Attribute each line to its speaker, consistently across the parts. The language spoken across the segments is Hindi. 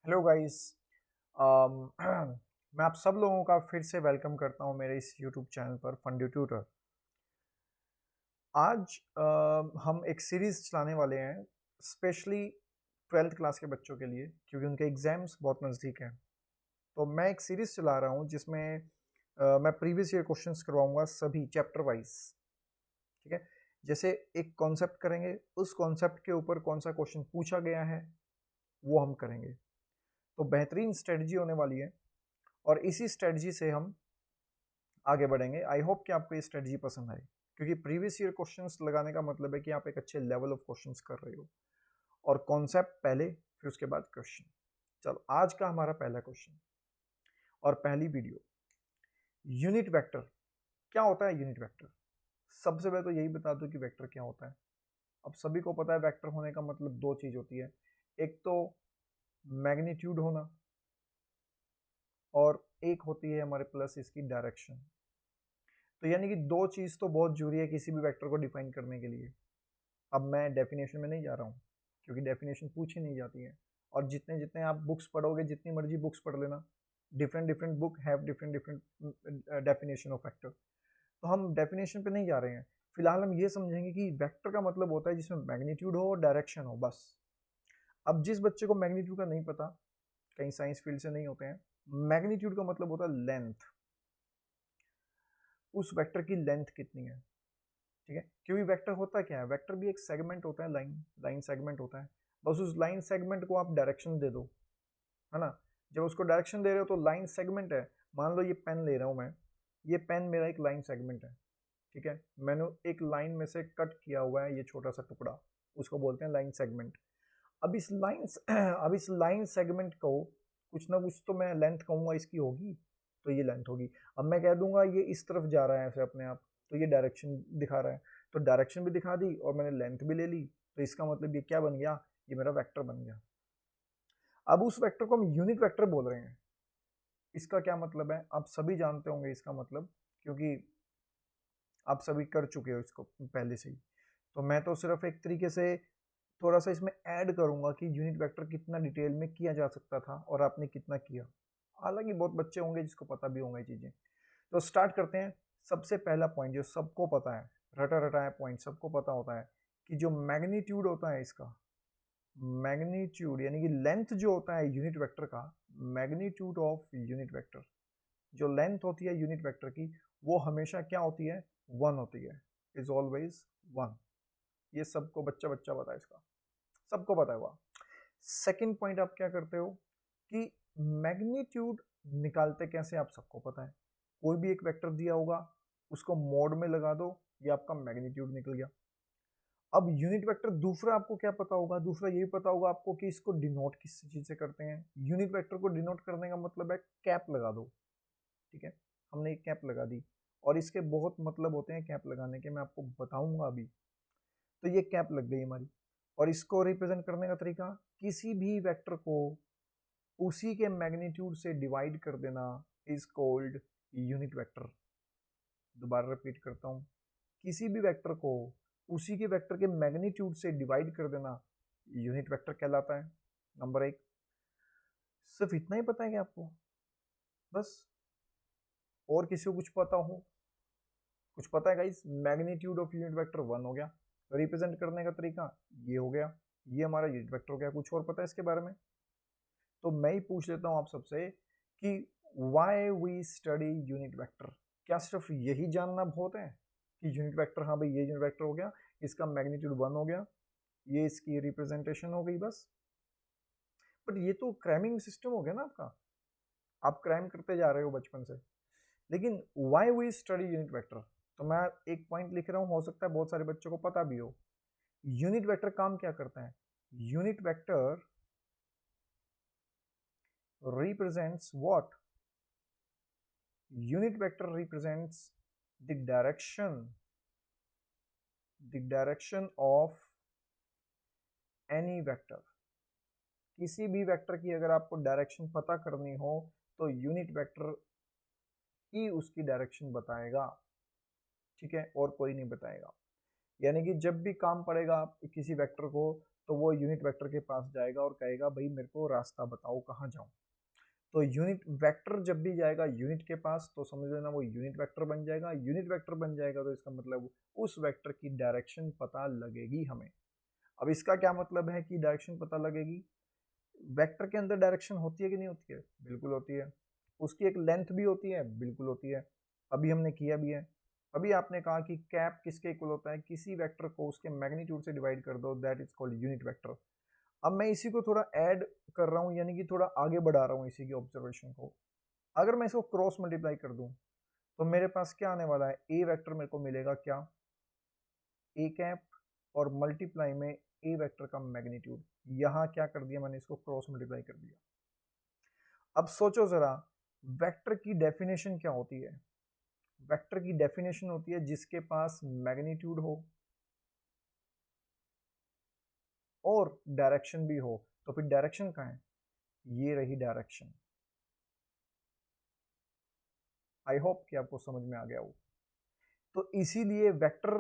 Speaker 1: Hello guys. मैं आप सब लोगों का फिर से वेलकम करता हूं मेरे इस यूट्यूब चैनल पर फंडू ट्यूटर। आज हम एक सीरीज चलाने वाले हैं स्पेशली 12th क्लास के बच्चों के लिए, क्योंकि उनके एग्जाम्स बहुत नज़दीक हैं। तो मैं एक सीरीज चला रहा हूं जिसमें मैं प्रीवियस ईयर क्वेश्चंस करवाऊंगा सभी चैप्टर वाइज। ठीक है, जैसे एक कॉन्सेप्ट करेंगे, उस कॉन्सेप्ट के ऊपर कौन सा क्वेश्चन पूछा गया है वो हम करेंगे। तो बेहतरीन स्ट्रेटजी होने वाली है और इसी स्ट्रेटजी से हम आगे बढ़ेंगे। आई होप कि आपको ये स्ट्रेटजी पसंद आए, क्योंकि प्रीवियस ईयर क्वेश्चंस लगाने का मतलब है कि आप एक अच्छे लेवल ऑफ क्वेश्चंस कर रहे हो, और कॉन्सेप्ट पहले फिर उसके बाद क्वेश्चन। चलो, आज का हमारा पहला क्वेश्चन और पहली वीडियो, यूनिट वेक्टर। क्या होता है यूनिट वेक्टर? सबसे पहले तो यही बता दूं कि वेक्टर क्या होता है। अब सभी को पता है वेक्टर होने का मतलब दो चीज होती है, एक तो मैग्नीट्यूड होना और एक होती है हमारे प्लस इसकी डायरेक्शन। तो यानी कि दो चीज तो बहुत जरूरी है किसी भी वेक्टर को डिफाइन करने के लिए। अब मैं डेफिनेशन में नहीं जा रहा हूँ, क्योंकि डेफिनेशन पूछी नहीं जाती है, और जितने जितने आप बुक्स पढ़ोगे, जितनी मर्जी बुक्स पढ़ लेना, different different book have different different definition of vector. तो हम डेफिनेशन पे नहीं जा रहे हैं। फिलहाल हम ये समझेंगे कि वेक्टर का मतलब होता है जिसमें मैग्नीट्यूड हो और डायरेक्शन हो, बस। अब जिस बच्चे को मैग्नीट्यूड का नहीं पता, कहीं साइंस फील्ड से नहीं होते हैं, मैग्नीट्यूड का मतलब होता है लेंथ। उस वेक्टर की लेंथ कितनी है। ठीक है, क्योंकि वेक्टर होता क्या है, वेक्टर भी एक सेगमेंट होता है, लाइन लाइन सेगमेंट होता है। बस उस लाइन सेगमेंट को आप डायरेक्शन दे दो, है ना। जब उसको डायरेक्शन दे रहे हो तो लाइन सेगमेंट है। मान लो ये पेन ले रहा हूं मैं, ये पेन मेरा एक लाइन सेगमेंट है। ठीक है, मैंने एक लाइन में से कट किया हुआ है ये छोटा सा टुकड़ा, उसको बोलते हैं लाइन सेगमेंट। अब इस लाइन अब इस लाइन सेगमेंट को कुछ ना कुछ तो मैं लेंथ कहूंगा इसकी होगी, तो ये लेंथ होगी। अब मैं कह दूंगा ये इस तरफ जा रहा है ऐसे अपने आप, तो ये डायरेक्शन दिखा रहा है। तो डायरेक्शन भी दिखा दी और मैंने लेंथ भी ले ली, तो इसका मतलब ये क्या बन गया, ये मेरा वेक्टर बन गया। अब उस वेक्टर को हम यूनिट वेक्टर बोल रहे हैं। इसका क्या मतलब है आप सभी जानते होंगे इसका मतलब, क्योंकि आप सभी कर चुके हो इसको पहले से ही। तो मैं तो सिर्फ एक तरीके से थोड़ा सा इसमें ऐड करूंगा कि यूनिट वेक्टर कितना डिटेल में किया जा सकता था और आपने कितना किया। हालांकि बहुत बच्चे होंगे जिसको पता भी होंगे ये चीजें। तो स्टार्ट करते हैं। सबसे पहला पॉइंट जो सबको पता है, रटा रटा है पॉइंट, सबको पता होता है कि जो मैग्नीट्यूड होता है इसका, मैग्नीट्यूड यानी कि लेंथ जो होता है यूनिट वेक्टर का, मैग्नीट्यूड ऑफ यूनिट वेक्टर, जो लेंथ होती है यूनिट वेक्टर की, वो हमेशा क्या होती है, वन होती है। Is always one. ये सबको बच्चा बच्चा पता है इसका, सबको पता है हुआ। सेकंड पॉइंट आप क्या करते हो कि मैग्नीट्यूड निकालते कैसे आप सबको पता है। कोई भी एक वेक्टर दिया होगा, उसको मोड में लगा दो, ये आपका मैग्नीट्यूड निकल गया। अब यूनिट वेक्टर दूसरा आपको क्या पता होगा, दूसरा ये भी पता होगा आपको कि इसको डिनोट किस चीज से करते हैं। यूनिट वेक्टर को डिनोट करने का मतलब है कैप लगा दो। ठीक है, हमने एक कैप लगा दी, और इसके बहुत मतलब होते हैं कैप लगाने के, मैं आपको बताऊंगा अभी। तो ये कैप लग गई हमारी। और इसको रिप्रेजेंट करने का तरीका, किसी भी वेक्टर को उसी के मैग्नीट्यूड से डिवाइड कर देना इज कॉल्ड यूनिट वेक्टर। दोबारा रिपीट करता हूं, किसी भी वेक्टर को उसी के वेक्टर के मैग्नीट्यूड से डिवाइड कर देना यूनिट वेक्टर कहलाता है। नंबर एक। सिर्फ इतना ही पता है कि आपको, बस? और किसी को कुछ पता हो? कुछ पता है guys? Magnitude of unit vector one हो गया, रिप्रेजेंट करने का तरीका ये हो गया, ये हमारा यूनिट वेक्टर हो गया। कुछ और पता है इसके बारे में? तो मैं ही पूछ लेता हूं आप सबसे कि why we study unit vector. क्या सिर्फ यही जानना बहुत है कि यूनिट वेक्टर, हाँ भाई ये यूनिट वेक्टर हो गया, इसका मैग्नीट्यूड वन हो गया, ये इसकी रिप्रेजेंटेशन हो गई, बस? बट ये तो क्रैमिंग सिस्टम हो गया ना आपका, आप क्रैम करते जा रहे हो बचपन से। लेकिन why we study unit vector, तो मैं एक पॉइंट लिख रहा हूं, हो सकता है बहुत सारे बच्चों को पता भी हो। यूनिट वेक्टर काम क्या करता है? Unit vector represents what? Unit vector represents the direction of any vector। किसी भी वेक्टर की अगर आपको डायरेक्शन पता करनी हो तो यूनिट वेक्टर ही उसकी डायरेक्शन बताएगा। ठीक है, और कोई नहीं बताएगा। यानी कि जब भी काम पड़ेगा किसी वेक्टर को, तो वो यूनिट वेक्टर के पास जाएगा और कहेगा भाई मेरे को रास्ता बताओ कहाँ जाऊँ। तो यूनिट वेक्टर जब भी जाएगा यूनिट के पास तो समझ लेना वो यूनिट वेक्टर बन जाएगा। यूनिट वेक्टर बन जाएगा तो इसका मतलब उस वेक्टर की डायरेक्शन पता लगेगी हमें। अब इसका क्या मतलब है कि डायरेक्शन पता लगेगी? वेक्टर के अंदर डायरेक्शन होती है कि नहीं होती है? बिल्कुल होती है। उसकी एक लेंथ भी होती है? बिल्कुल होती है। अभी हमने किया भी है। अभी आपने कहा कि कैप किसके इक्वल होता है? किसी वेक्टर को उसके मैग्नीट्यूड से डिवाइड कर दो, that is called unit vector. अब मैं इसी को थोड़ा ऐड कर रहा हूँ, यानी कि थोड़ा आगे बढ़ा रहा हूँ इसी की ऑब्जर्वेशन को। अगर मैं इसको क्रॉस मल्टीप्लाई कर दूं तो मेरे पास क्या आने वाला है? ए वेक्टर मेरे को मिलेगा क्या? ए कैप और मल्टीप्लाई में ए वेक्टर का मैग्नीट्यूड। यहां क्या कर दिया मैंने? इसको क्रॉस मल्टीप्लाई कर दिया। अब सोचो जरा, वेक्टर की डेफिनेशन क्या होती है? वेक्टर की डेफिनेशन होती है जिसके पास मैग्नीट्यूड हो और डायरेक्शन भी हो। तो फिर डायरेक्शन कहाँ है? ये रही डायरेक्शन। आई होप कि आपको समझ में आ गया हो। तो इसीलिए वेक्टर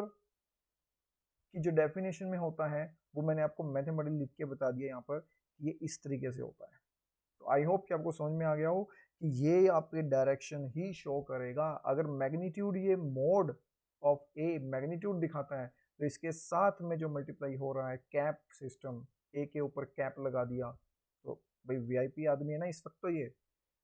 Speaker 1: की जो डेफिनेशन में होता है वो मैंने आपको मैथमेटिकली लिख के बता दिया यहाँ पर, ये इस तरीके से होता है। तो आई होप कि आपको समझ में आ गया हो कि ये आपके डायरेक्शन ही शो करेगा। अगर मैग्नीट्यूड, ये मोड ऑफ ए मैग्नीट्यूड दिखाता है तो इसके साथ में जो मल्टीप्लाई हो रहा है कैप सिस्टम, ए के ऊपर कैप लगा दिया, तो भाई वीआईपी आदमी है ना इस वक्त तो ये।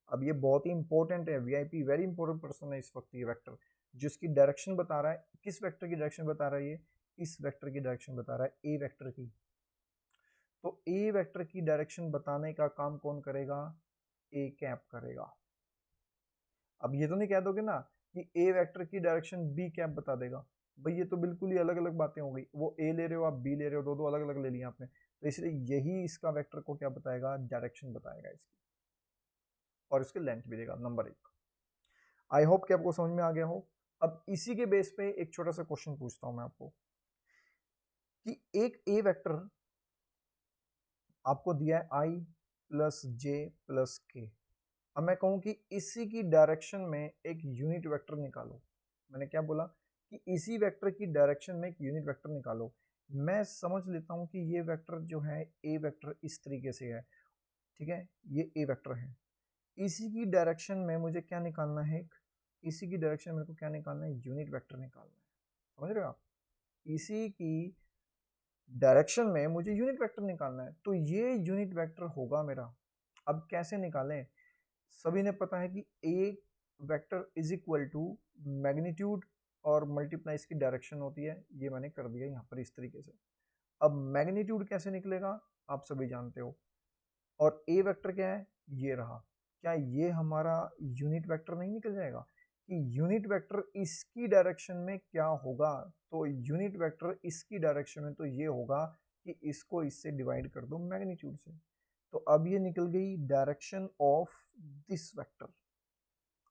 Speaker 1: अब ये बहुत ही इंपॉर्टेंट है, वीआईपी वेरी इंपॉर्टेंट पर्सन है इस वक्त ये वेक्टर, जिसकी डायरेक्शन बता रहा है। किस वेक्टर की डायरेक्शन बता रहा है ये? इस वेक्टर की डायरेक्शन बता रहा है, ए वेक्टर की। तो ए वेक्टर की डायरेक्शन बताने का काम कौन करेगा? ए कैप करेगा। अब ये तो नहीं कह दोगे ना कि ए वेक्टर की डायरेक्शन बी कैप बता देगा। भाई ये तो बिल्कुल ही अलग अलग बातें हो गई। वो ए ले रहे हो, आप बी ले रहे हो, दो दो अलग अलग ले लिया आपने। तो इसलिए यही इसका वेक्टर को क्या बताएगा? डायरेक्शन बताएगा इसकी, और इसके लेंथ भी देगा, नंबर 1। आई होप कि आपको समझ में आ गया हो। अब इसी के बेस पे एक छोटा सा क्वेश्चन पूछता हूं मैं आपको कि एक ए वेक्टर आपको दिया है आई प्लस जे प्लस के। अब मैं कहूं कि इसी की डायरेक्शन में एक यूनिट वेक्टर निकालो। मैंने क्या बोला? कि इसी वेक्टर की डायरेक्शन में एक यूनिट वेक्टर निकालो। मैं समझ लेता हूं कि ये वेक्टर जो है ए वेक्टर इस तरीके से है, ठीक है, ये ए वेक्टर है। इसी की डायरेक्शन में मुझे क्या निकालना है? इसी की डायरेक्शन में मेरे को क्या निकालना है? यूनिट वेक्टर निकालना है। समझ रहे हो आप? इसी की डायरेक्शन में मुझे यूनिट वेक्टर निकालना है, तो ये यूनिट वेक्टर होगा मेरा। अब कैसे निकालें? सभी ने पता है कि a vector is equal to magnitude और मल्टीप्लाई इसकी डायरेक्शन होती है। ये मैंने कर दिया यहाँ पर इस तरीके से। अब मैग्नीट्यूड कैसे निकलेगा आप सभी जानते हो, और ए वेक्टर क्या है? ये रहा। क्या ये हमारा यूनिट वेक्टर नहीं निकल जाएगा कि यूनिट वेक्टर इसकी डायरेक्शन में क्या होगा? तो यूनिट वेक्टर इसकी डायरेक्शन में तो ये होगा कि इसको इससे डिवाइड कर दो मैग्नीट्यूड से। तो अब ये निकल गई direction of this vector.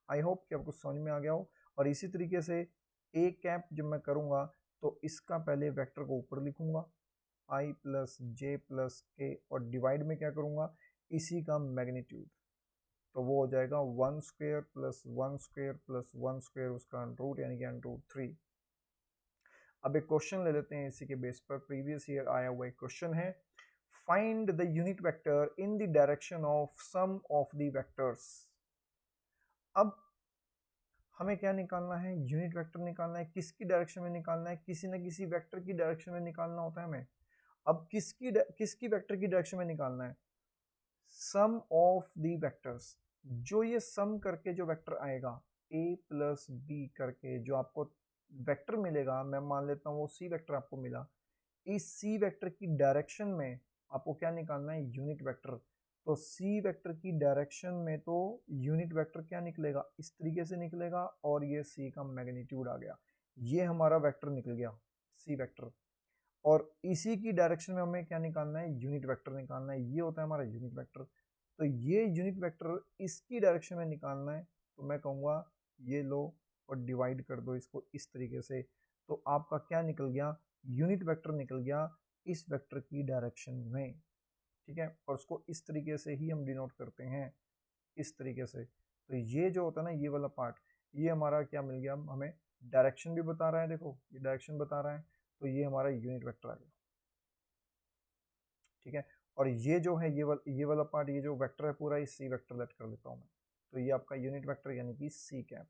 Speaker 1: I hope कि आपको समझ में आ गया हो। और इसी तरीके से ए कैप जब मैं करूंगा तो इसका पहले वेक्टर को ऊपर लिखूंगा, आई प्लस जे प्लस के, और डिवाइड में क्या करूंगा? इसी का मैग्नीट्यूड। तो वो हो जाएगा 1² प्लस 1² प्लस 1², उसका रूट यानी कि √3। अब एक क्वेश्चन ले लेते हैं इसी के बेस पर। प्रीवियस ईयर आया हुआ एक क्वेश्चन है, find the unit vector in the direction of sum of the vectors. अब हमें क्या निकालना है? यूनिट वेक्टर निकालना है। किसकी डायरेक्शन में निकालना है? किसी न किसी वेक्टर की डायरेक्शन में निकालना होता है हमें। अब किसकी वेक्टर की डायरेक्शन में निकालना है? सम ऑफ दी वेक्टर्स। जो ये सम करके जो वेक्टर आएगा a प्लस बी करके, जो आपको वेक्टर मिलेगा, मैं मान लेता हूँ वो सी वेक्टर आपको मिला। इस सी वेक्टर की डायरेक्शन में आपको क्या निकालना है? Unit vector. तो सी वेक्टर की डायरेक्शन में तो यूनिट वेक्टर क्या निकलेगा? इस तरीके से निकलेगा, और ये सी का मैग्नीट्यूड आ गया। ये हमारा वेक्टर निकल गया, सी वेक्टर। और इसी की डायरेक्शन में हमें क्या निकालना है? यूनिट वेक्टर निकालना है। ये होता है हमारा यूनिट वेक्टर। तो ये यूनिट वेक्टर इसकी डायरेक्शन में निकालना है, तो मैं कहूँगा ये लो और डिवाइड कर दो इसको इस तरीके से। तो आपका क्या निकल गया? यूनिट वेक्टर निकल गया इस वेक्टर की डायरेक्शन में, ठीक है। और उसको इस तरीके से ही हम डिनोट करते हैं, इस तरीके से। तो ये जो होता है ना, ये वाला पार्ट, ये हमारा क्या मिल गया? हमें डायरेक्शन भी बता रहा है, देखो ये डायरेक्शन बता रहा है, तो ये हमारा यूनिट वेक्टर आ गया। ठीक है। और ये जो है ये वाला पार्ट, ये जो वेक्टर है पूरा, ये सी वेक्टर लेट कर लेता हूँ मैं। तो ये आपका यूनिट वेक्टर यानी कि सी कैप।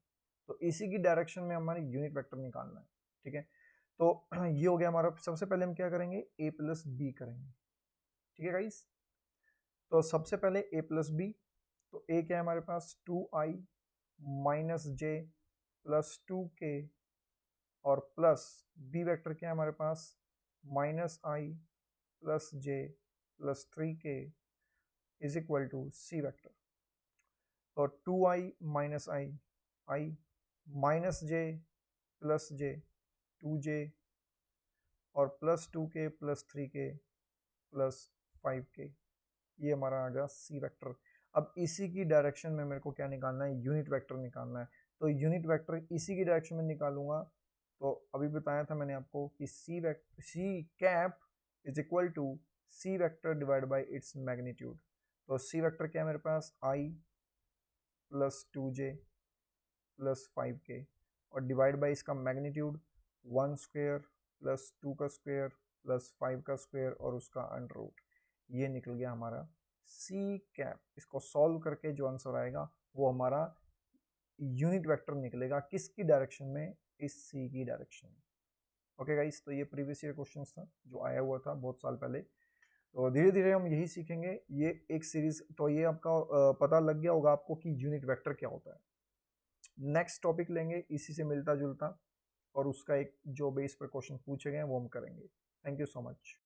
Speaker 1: तो इसी की डायरेक्शन में हमारे यूनिट वेक्टर निकालना है, ठीक है। तो ये हो गया हमारा। सबसे पहले हम क्या करेंगे, ए प्लस बी करेंगे, ठीक है गाइस। तो सबसे पहले ए प्लस बी, तो ए क्या है हमारे पास, 2i minus J plus 2k, और प्लस बी वेक्टर क्या है हमारे पास, minus I plus J plus 3k is equal to C vector. तो 2i minus I minus J plus J 2j, और plus 2k plus 3k plus 5k, ये हमारा आ गया सी वेक्टर। अब इसी की डायरेक्शन में मेरे को क्या निकालना है, यूनिट वेक्टर निकालना है। तो यूनिट वेक्टर इसी की डायरेक्शन में निकालूंगा। तो अभी बताया था मैंने आपको कि C cap is equal to C vector divide by its magnitude. तो सी वेक्टर क्या है मेरे पास, आई प्लस 2j प्लस 5k, और डिवाइड बाई इसका मैग्नीट्यूड 1 स्क्वेयर प्लस 2 का स्क्वेयर प्लस 5 का स्क्वेयर और उसका अंडर रूट। ये निकल गया हमारा सी कैप। इसको सॉल्व करके जो आंसर आएगा वो हमारा यूनिट वेक्टर निकलेगा, किसकी डायरेक्शन में, इस सी की डायरेक्शन में। ओके गाइस, तो ये प्रीवियस ईयर क्वेश्चन था जो आया हुआ था बहुत साल पहले। तो धीरे धीरे हम यही सीखेंगे, ये एक सीरीज। तो ये आपका पता लग गया होगा आपको कि यूनिट वेक्टर क्या होता है। नेक्स्ट टॉपिक लेंगे इसी से मिलता जुलता, और उसका एक जो बेस पर क्वेश्चन पूछे गए हैं वो हम करेंगे। Thank you so much.